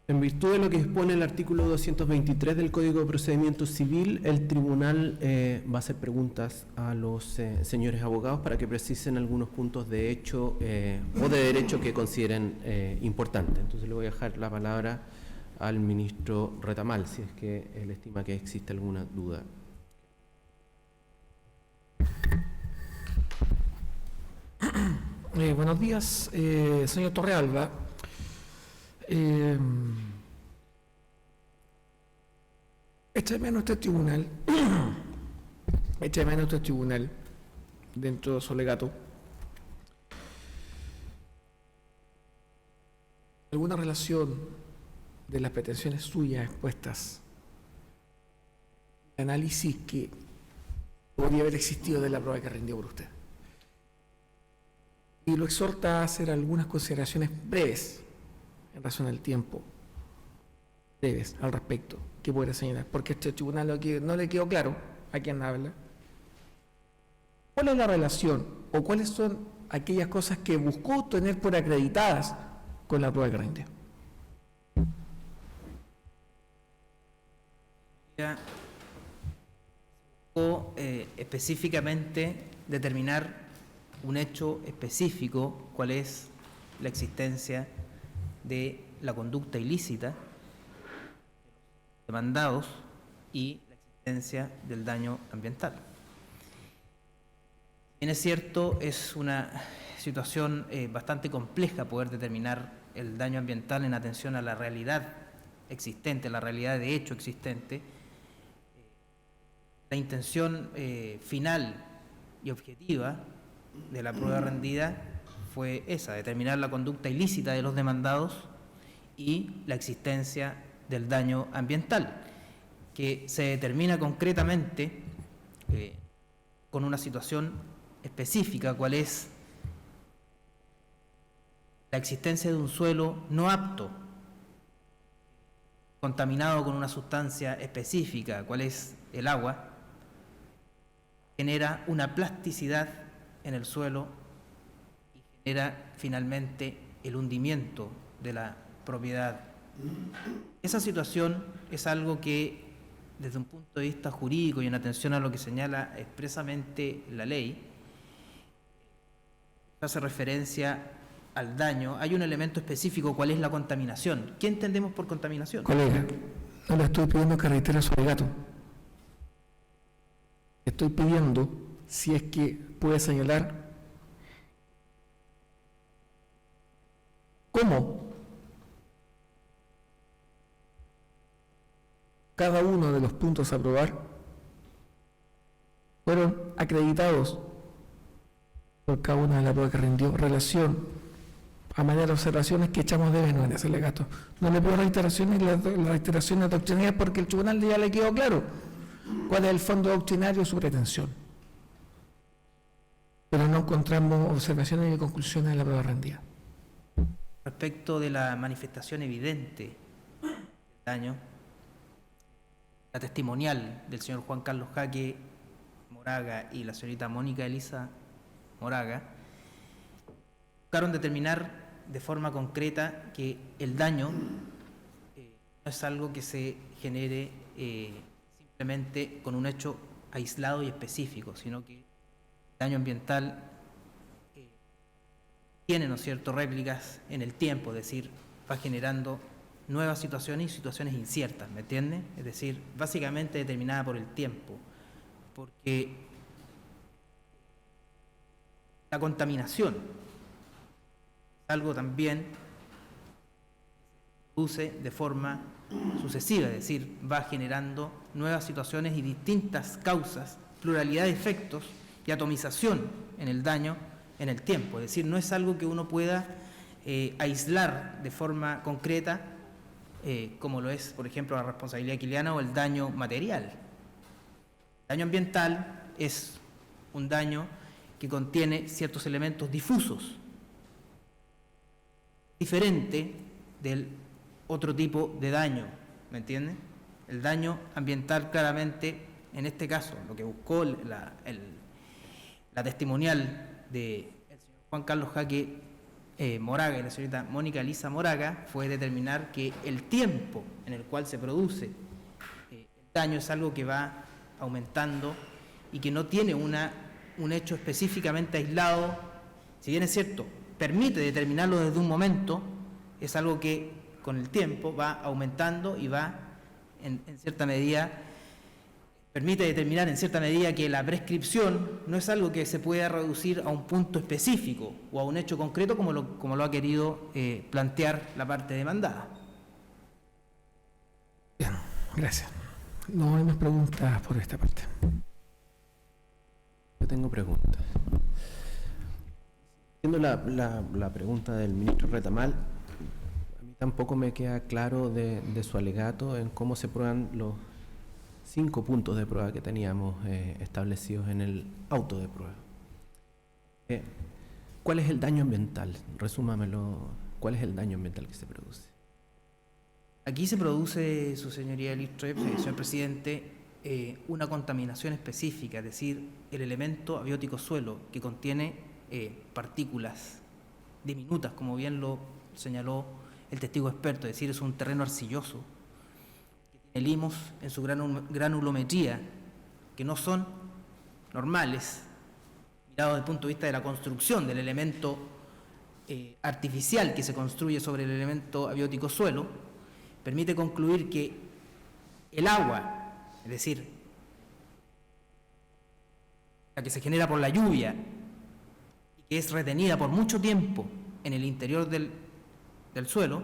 En virtud de lo que dispone el artículo 223 del Código de Procedimiento Civil, el tribunal va a hacer preguntas a los señores abogados para que precisen algunos puntos de hecho o de derecho que consideren importantes. Entonces le voy a dejar la palabra al ministro Retamal, si es que él estima que existe alguna duda. Buenos días, señor Torrealba. Echa de menos este tribunal, dentro de su alegato, alguna relación de las pretensiones suyas expuestas, el análisis que podría haber existido de la prueba que rindió por usted. Y lo exhorta a hacer algunas consideraciones breves en razón al tiempo, breves al respecto, que pudiera señalar, porque este tribunal no le quedó claro a quién habla. ¿Cuál es la relación o cuáles son aquellas cosas que buscó tener por acreditadas con la prueba que rindió? Buscó específicamente determinar un hecho específico, cuál es la existencia de la conducta ilícita, demandados y la existencia del daño ambiental. Bien, es cierto, es una situación bastante compleja poder determinar el daño ambiental en atención a la realidad existente, la realidad de hecho existente. La intención final y objetiva de la prueba rendida fue esa, determinar la conducta ilícita de los demandados y la existencia del daño ambiental, que se determina concretamente con una situación específica, cuál es la existencia de un suelo no apto, contaminado con una sustancia específica, cuál es el agua, genera una plasticidad en el suelo y genera finalmente el hundimiento de la propiedad. Esa situación es algo que, desde un punto de vista jurídico y en atención a lo que señala expresamente la ley, hace referencia al daño. Hay un elemento específico, ¿cuál es la contaminación? ¿Qué entendemos por contaminación? Colega, no le estoy pidiendo que reitere su alegato. Estoy pidiendo si es que puede señalar cómo cada uno de los puntos a aprobar fueron acreditados por cada una de las pruebas que rindió, relación a manera de observaciones que echamos de menos en ese alegato. No le pido reiteraciones, las reiteraciones doctrinarias, porque el tribunal ya le quedó claro cuál es el fondo doctrinario de su pretensión. Pero no encontramos observaciones y conclusiones en la prueba rendida. Respecto de la manifestación evidente del daño, la testimonial del señor Juan Carlos Jaque Moraga y la señorita Mónica Elisa Moraga buscaron determinar de forma concreta que el daño no es algo que se genere simplemente con un hecho aislado y específico, sino que el daño ambiental tiene, ¿no es cierto?, réplicas en el tiempo, es decir, va generando nuevas situaciones y situaciones inciertas, ¿me entiende? Es decir, básicamente determinada por el tiempo, porque la contaminación es algo también que se produce de forma sucesiva, es decir, va generando nuevas situaciones y distintas causas, pluralidad de efectos y atomización en el daño en el tiempo, es decir, no es algo que uno pueda aislar de forma concreta, como lo es, por ejemplo, la responsabilidad quiliana o el daño material. El daño ambiental es un daño que contiene ciertos elementos difusos, diferente del otro tipo de daño, ¿me entiende? El daño ambiental claramente, en este caso, lo que buscó la testimonial del señor Juan Carlos Jaque Moraga y la señorita Mónica Elisa Moraga fue determinar que el tiempo en el cual se produce el daño es algo que va aumentando y que no tiene un hecho específicamente aislado. Si bien es cierto, permite determinarlo desde un momento, es algo que con el tiempo va aumentando y va en cierta medida, permite determinar en cierta medida que la prescripción no es algo que se pueda reducir a un punto específico o a un hecho concreto como lo ha querido plantear la parte demandada. Bien, gracias. No hay más preguntas por esta parte. Yo tengo preguntas. Viendo la pregunta del ministro Retamal, a mí tampoco me queda claro de su alegato en cómo se prueban los 5 puntos de prueba que teníamos establecidos en el auto de prueba. ¿Cuál es el daño ambiental? Resúmamelo. ¿Cuál es el daño ambiental que se produce? Aquí se produce, su señoría Listrep, señor presidente, una contaminación específica, es decir, el elemento abiótico suelo que contiene partículas diminutas, como bien lo señaló el testigo experto, es decir, es un terreno arcilloso, que tiene limos en su granulometría, que no son normales, mirado desde el punto de vista de la construcción del elemento artificial que se construye sobre el elemento abiótico suelo, permite concluir que el agua, es decir, la que se genera por la lluvia y que es retenida por mucho tiempo en el interior del suelo,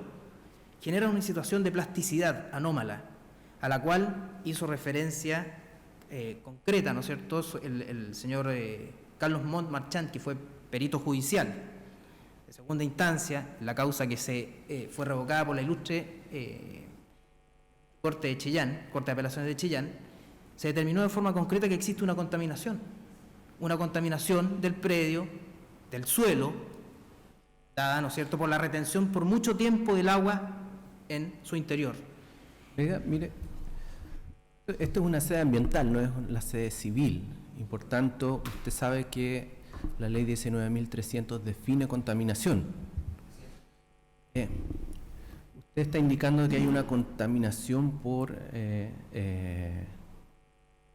genera una situación de plasticidad anómala, a la cual hizo referencia concreta, ¿no es cierto?, el señor Carlos Montt Marchand, que fue perito judicial de segunda instancia, la causa que fue revocada por la ilustre Corte de Chillán, Corte de Apelaciones de Chillán, se determinó de forma concreta que existe una contaminación del predio, del suelo, dada, ¿no es cierto?, por la retención por mucho tiempo del agua en su interior. Mire, esto es una sede ambiental, no es la sede civil, y por tanto usted sabe que la ley 19.300 define contaminación. Usted está indicando que hay una contaminación por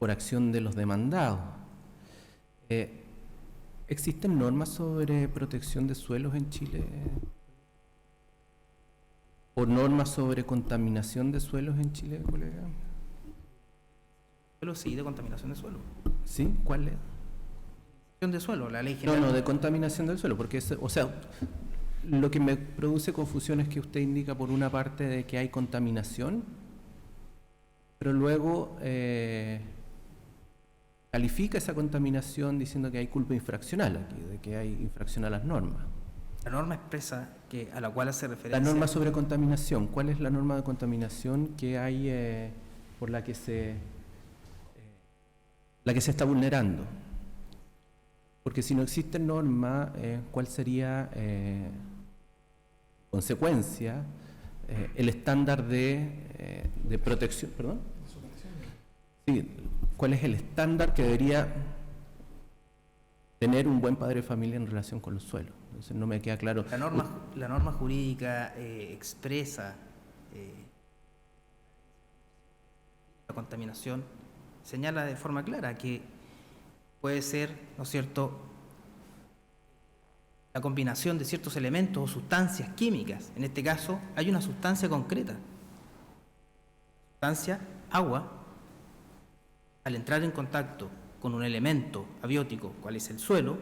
acción de los demandados. ¿Existen normas sobre protección de suelos en Chile? ¿O normas sobre contaminación de suelos en Chile, colega? Suelo, sí, de contaminación de suelo. ¿Sí? ¿Cuál es? De suelo, la ley general. No, de contaminación del suelo, porque lo que me produce confusión es que usted indica por una parte de que hay contaminación, pero luego califica esa contaminación diciendo que hay culpa infraccional aquí, de que hay infracción a las normas. La norma expresa a la cual hace referencia. La norma sobre contaminación, ¿cuál es la norma de contaminación que hay por la que se está vulnerando? Porque si no existe norma, ¿cuál sería consecuencia el estándar de protección? ¿Perdón? Sí, ¿cuál es el estándar que debería tener un buen padre de familia en relación con los suelos? Entonces no me queda claro. La norma jurídica expresa la contaminación, señala de forma clara que puede ser, ¿no es cierto?, la combinación de ciertos elementos o sustancias químicas. En este caso hay una sustancia concreta, sustancia agua, al entrar en contacto con un elemento abiótico, cual es el suelo,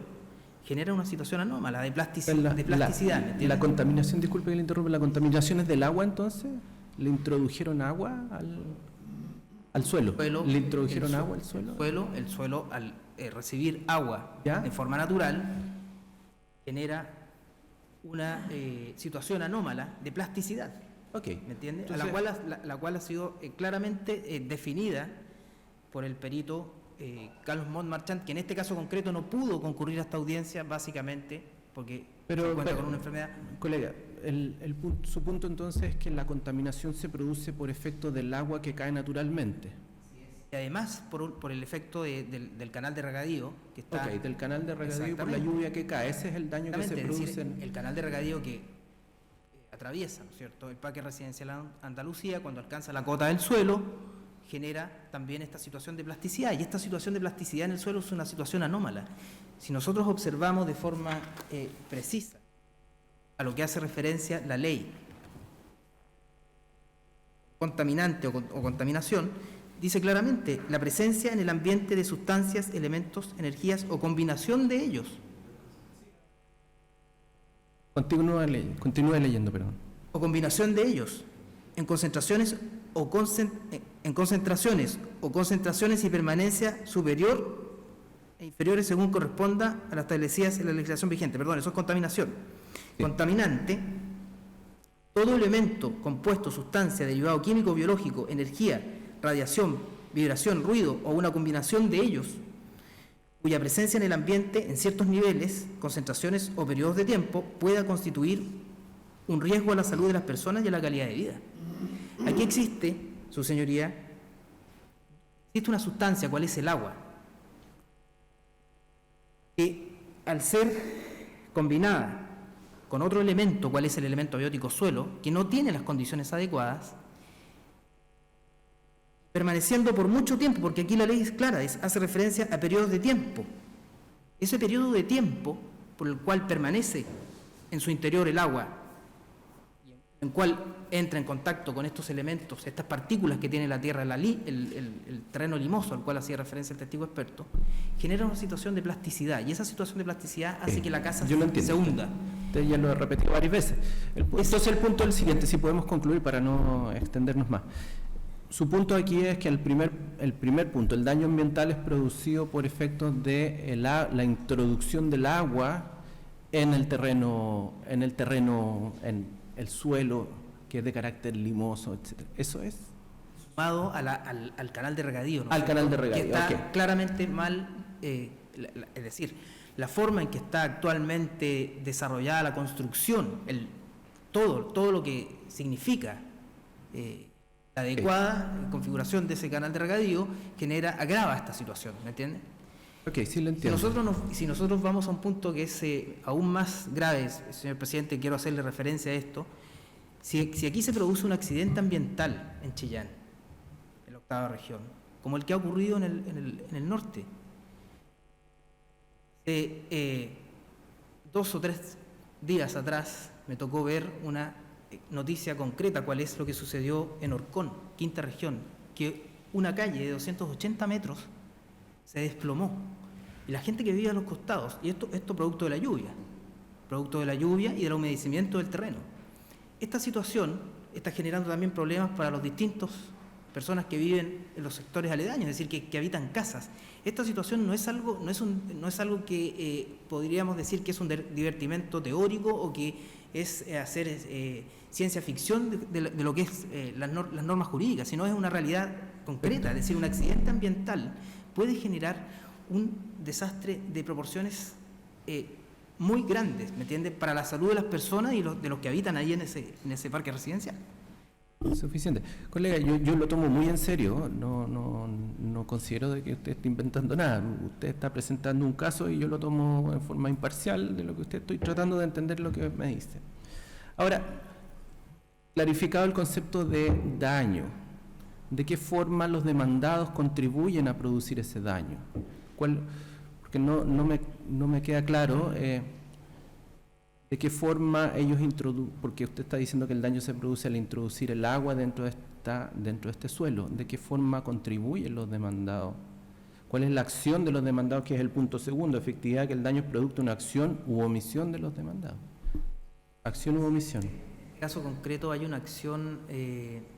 genera una situación anómala de plasticidad. ¿me entiendes? La contaminación, disculpe que le interrumpa, ¿la contaminación es del agua entonces? ¿Le introdujeron agua al suelo? ¿Le introdujeron agua al suelo? El suelo al recibir agua ¿ya?, de forma natural, genera una situación anómala de plasticidad. Okay. ¿Me entiende? Entonces, la cual ha sido claramente definida por el perito Carlos Montt Marchand, que en este caso concreto no pudo concurrir a esta audiencia, básicamente porque se encuentra con una enfermedad. Colega, su punto entonces es que la contaminación se produce por efecto del agua que cae naturalmente. Y además, por el efecto del canal de regadío, que está... Ok, del canal de regadío por la Exactamente. lluvia que cae, ese es el daño que se Exactamente, es produce decir, en... el canal de regadío que atraviesa, ¿no es cierto?, el Parque Residencial Andalucía, cuando alcanza la cota del suelo, genera también esta situación de plasticidad, y esta situación de plasticidad en el suelo es una situación anómala. Si nosotros observamos de forma precisa a lo que hace referencia la ley contaminante o contaminación, dice claramente la presencia en el ambiente de sustancias, elementos, energías o combinación de ellos. Continúe leyendo, perdón. O combinación de ellos, en concentraciones o concentraciones y permanencia superior e inferiores según corresponda a las establecidas en la legislación vigente. Perdón, eso es contaminación. Sí. Contaminante, todo elemento, compuesto, sustancia, derivado químico, biológico, energía, radiación, vibración, ruido o una combinación de ellos, cuya presencia en el ambiente en ciertos niveles, concentraciones o periodos de tiempo pueda constituir un riesgo a la salud de las personas y a la calidad de vida. Aquí existe, su señoría, existe una sustancia, ¿cuál es el agua? Que al ser combinada con otro elemento, ¿cuál es el elemento abiótico suelo?, que no tiene las condiciones adecuadas, permaneciendo por mucho tiempo, porque aquí la ley es clara, hace referencia a periodos de tiempo. Ese periodo de tiempo por el cual permanece en su interior el agua, en el cual entra en contacto con estos elementos, estas partículas que tiene la tierra, el terreno limoso al cual hacía referencia el testigo experto, genera una situación de plasticidad, y esa situación de plasticidad hace que la casa Yo lo entiendo. se hunda. Usted ya lo he repetido varias veces. Entonces el punto es el siguiente, si podemos concluir para no extendernos más. Su punto aquí es que el primer punto, el daño ambiental, es producido por efectos de la introducción del agua en el terreno, en el suelo, que es de carácter limoso, etc. ¿Eso es? Sumado al canal de regadío, ¿no? Al canal de regadío, que está ok. claramente mal, es decir, la forma en que está actualmente desarrollada la construcción, todo lo que significa la adecuada configuración de ese canal de regadío agrava esta situación, ¿me entiende? Ok, sí lo entiendo. Si nosotros vamos a un punto que es aún más grave, señor presidente, quiero hacerle referencia a esto. Si aquí se produce un accidente ambiental en Chillán, en la octava región, como el que ha ocurrido en el norte, 2 o 3 días atrás me tocó ver una noticia concreta, cuál es lo que sucedió en Orcón, quinta región, que una calle de 280 metros se desplomó, y la gente que vivía a los costados, y esto producto de la lluvia y del humedecimiento del terreno. Esta situación está generando también problemas para los distintos personas que viven en los sectores aledaños, es decir, que habitan casas. Esta situación no es algo que podríamos decir que es un divertimento teórico o que es hacer ciencia ficción de lo que es las normas jurídicas, sino es una realidad concreta. Es decir, un accidente ambiental puede generar un desastre de proporciones muy grandes, ¿me entiendes?, para la salud de las personas y de los que habitan ahí en ese parque residencial. Suficiente. Colega, yo lo tomo muy en serio, no considero de que usted esté inventando nada. Usted está presentando un caso y yo lo tomo en forma imparcial de lo que usted, estoy tratando de entender lo que me dice. Ahora, clarificado el concepto de daño, ¿de qué forma los demandados contribuyen a producir ese daño? Porque no me queda claro de qué forma ellos introducen, porque usted está diciendo que el daño se produce al introducir el agua dentro de este suelo. ¿De qué forma contribuyen los demandados? ¿Cuál es la acción de los demandados, que es el punto segundo? Efectividad, que el daño es producto de una acción u omisión de los demandados. Acción u omisión. En este caso concreto hay una acción específica.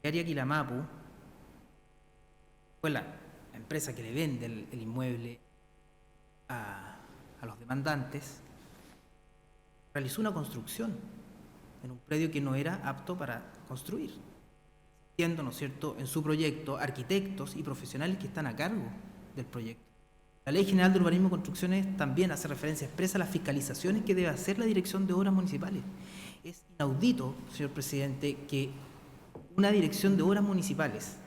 Área Quilamapu fue la empresa que le vende el inmueble a los demandantes, realizó una construcción en un predio que no era apto para construir, siendo, ¿no es cierto?, en su proyecto arquitectos y profesionales que están a cargo del proyecto. La Ley General de Urbanismo y Construcciones también hace referencia expresa a las fiscalizaciones que debe hacer la Dirección de Obras Municipales. Es inaudito, señor presidente, que una dirección de obras municipales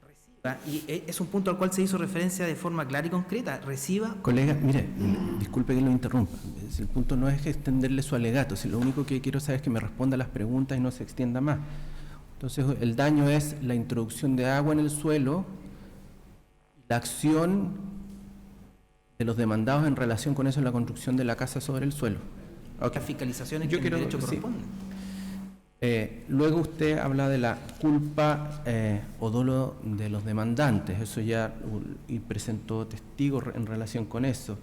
reciba, y es un punto al cual se hizo referencia de forma clara y concreta, reciba... Colega, mire, disculpe que lo interrumpa. El punto no es extenderle su alegato, si lo único que quiero saber es que me responda a las preguntas y no se extienda más. Entonces, el daño es la introducción de agua en el suelo, la acción de los demandados en relación con eso en la construcción de la casa sobre el suelo. Okay. Las fiscalizaciones que el derecho corresponde. Luego usted habla de la culpa o dolo de los demandantes, eso ya, y presentó testigos en relación con eso.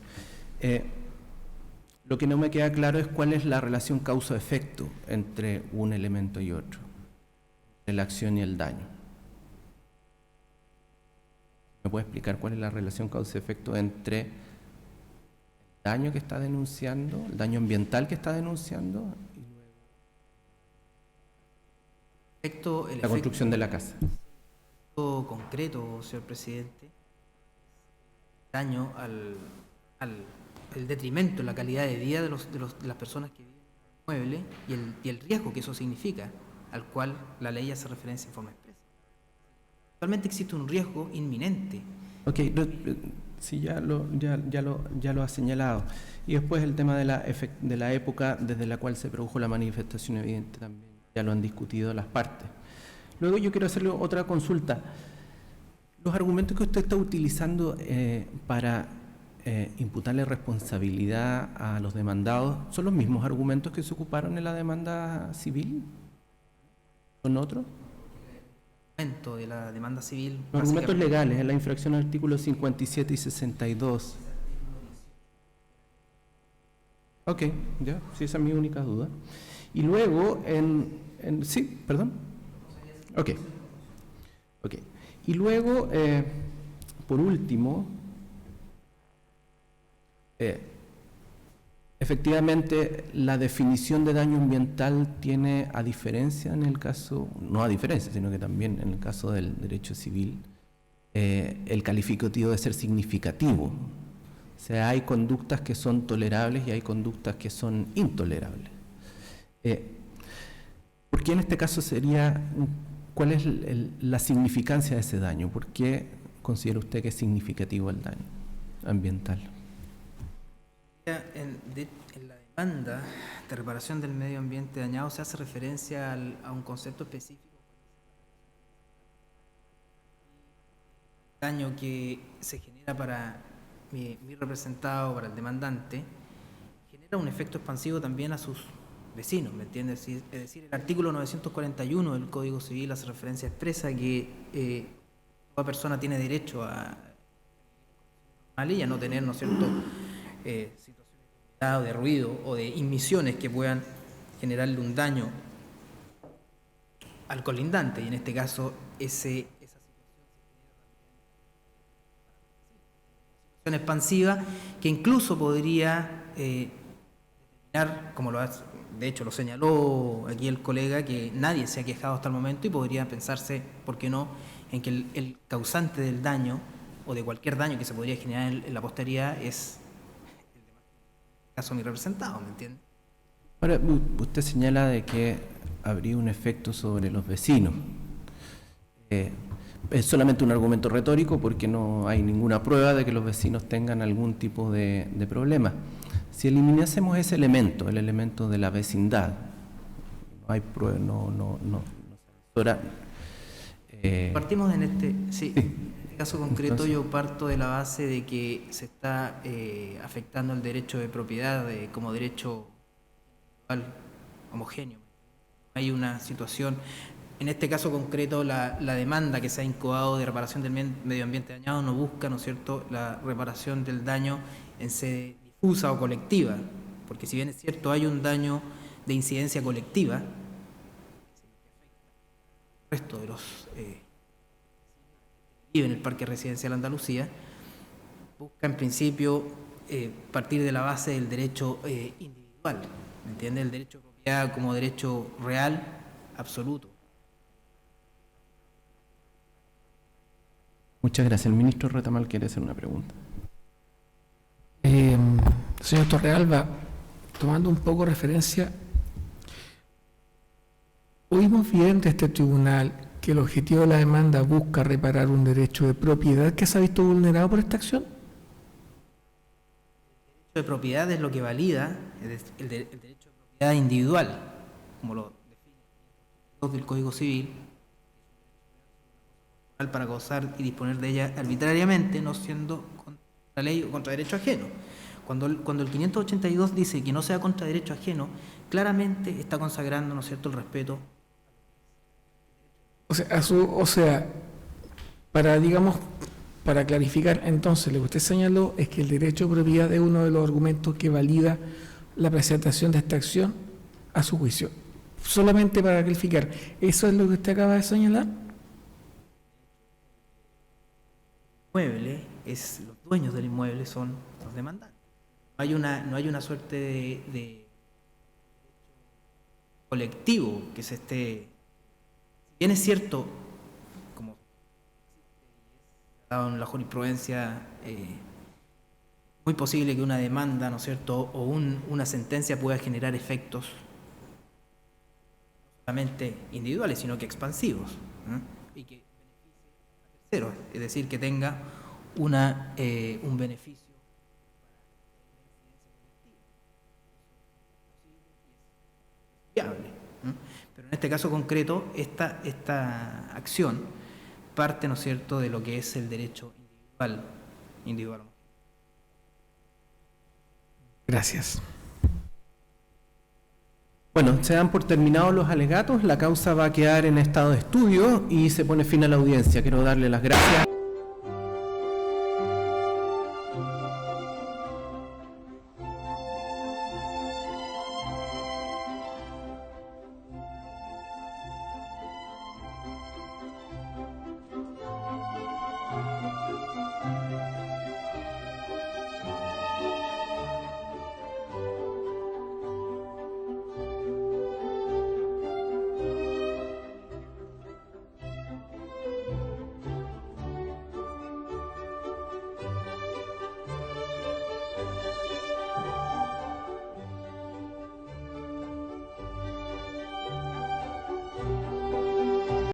Lo que no me queda claro es cuál es la relación causa-efecto entre un elemento y otro, entre la acción y el daño. ¿Me puede explicar cuál es la relación causa-efecto entre el daño que está denunciando, el daño ambiental que está denunciando y la construcción de la casa? El concreto, señor presidente, daño el detrimento en la calidad de vida de las personas que viven en el inmueble y el riesgo que eso significa, al cual la ley hace referencia en forma expresa. Actualmente existe un riesgo inminente. Ok, sí, ya lo ha señalado. Y después el tema de la época desde la cual se produjo la manifestación evidente también, ya lo han discutido las partes. Luego yo quiero hacerle otra consulta. Los argumentos que usted está utilizando para imputarle responsabilidad a los demandados, ¿son los mismos argumentos que se ocuparon en la demanda civil? ¿Son otros? De la demanda civil. Los argumentos legales en la infracción al artículo 57 y 62. Ok, ya, sí, esa es mi única duda. Y luego, sí, perdón. Ok. Y luego, por último, efectivamente, la definición de daño ambiental tiene, a diferencia en el caso, no a diferencia, sino que también en el caso del derecho civil, el calificativo de ser significativo. O sea, hay conductas que son tolerables y hay conductas que son intolerables. ¿Por qué en este caso cuál es la significancia de ese daño? ¿Por qué considera usted que es significativo el daño ambiental? En la demanda de reparación del medio ambiente dañado se hace referencia a un concepto específico. El daño que se genera para mi representado, para el demandante, genera un efecto expansivo también a sus vecinos, ¿me entiendes? Es decir, el artículo 941 del Código Civil hace referencia expresa que toda persona tiene derecho a y a no tener, ¿no es cierto?, situaciones de ruido o de inmisiones que puedan generarle un daño al colindante, y en este caso esa situación expansiva que incluso podría determinar, como de hecho lo señaló aquí el colega, que nadie se ha quejado hasta el momento, y podría pensarse, ¿por qué no?, en que el causante del daño o de cualquier daño que se podría generar en la posteridad es el caso de mi representado, ¿me entiende? Ahora, usted señala de que habría un efecto sobre los vecinos. Es solamente un argumento retórico porque no hay ninguna prueba de que los vecinos tengan algún tipo de problema. Si eliminásemos ese elemento, el elemento de la vecindad, no hay prueba, no partimos en este caso concreto. Entonces, yo parto de la base de que se está afectando el derecho de propiedad como derecho individual homogéneo. Hay una situación, en este caso concreto, la demanda que se ha incoado de reparación del medio ambiente dañado no busca, ¿no es cierto?, la reparación del daño en sede difusa o colectiva, porque si bien es cierto hay un daño de incidencia colectiva, el resto de los que viven en el Parque Residencial Andalucía busca en principio partir de la base del derecho individual, ¿me entiende? El derecho de propiedad como derecho real, absoluto. Muchas gracias. El ministro Retamal quiere hacer una pregunta. Señor Torrealba, tomando un poco referencia Oímos bien de este tribunal que el objetivo de la demanda busca reparar un derecho de propiedad que se ha visto vulnerado por esta acción. El derecho de propiedad es lo que valida el derecho de propiedad individual, como lo define el Código Civil, para gozar y disponer de ella arbitrariamente, no siendo contra la ley o contra derecho ajeno. Cuando el 582 dice que no sea contra derecho ajeno, claramente está consagrando, ¿no es cierto?, el respeto. O sea, para clarificar, entonces, lo que usted señaló es que el derecho de propiedad es uno de los argumentos que valida la presentación de esta acción a su juicio. Solamente para clarificar, ¿eso es lo que usted acaba de señalar? Inmueble los dueños del inmueble son los demandantes. No hay una suerte de colectivo que se esté. Si bien es cierto, como dado en la jurisprudencia, muy posible que una demanda, ¿no es cierto?, o una sentencia pueda generar efectos no solamente individuales, sino que expansivos, y que beneficie a terceros, es decir, que tenga un beneficio viable. Pero en este caso concreto, esta acción parte, ¿no es cierto?, de lo que es el derecho individual. Gracias. Bueno, se dan por terminados los alegatos, la causa va a quedar en estado de estudio y se pone fin a la audiencia. Quiero darle las gracias.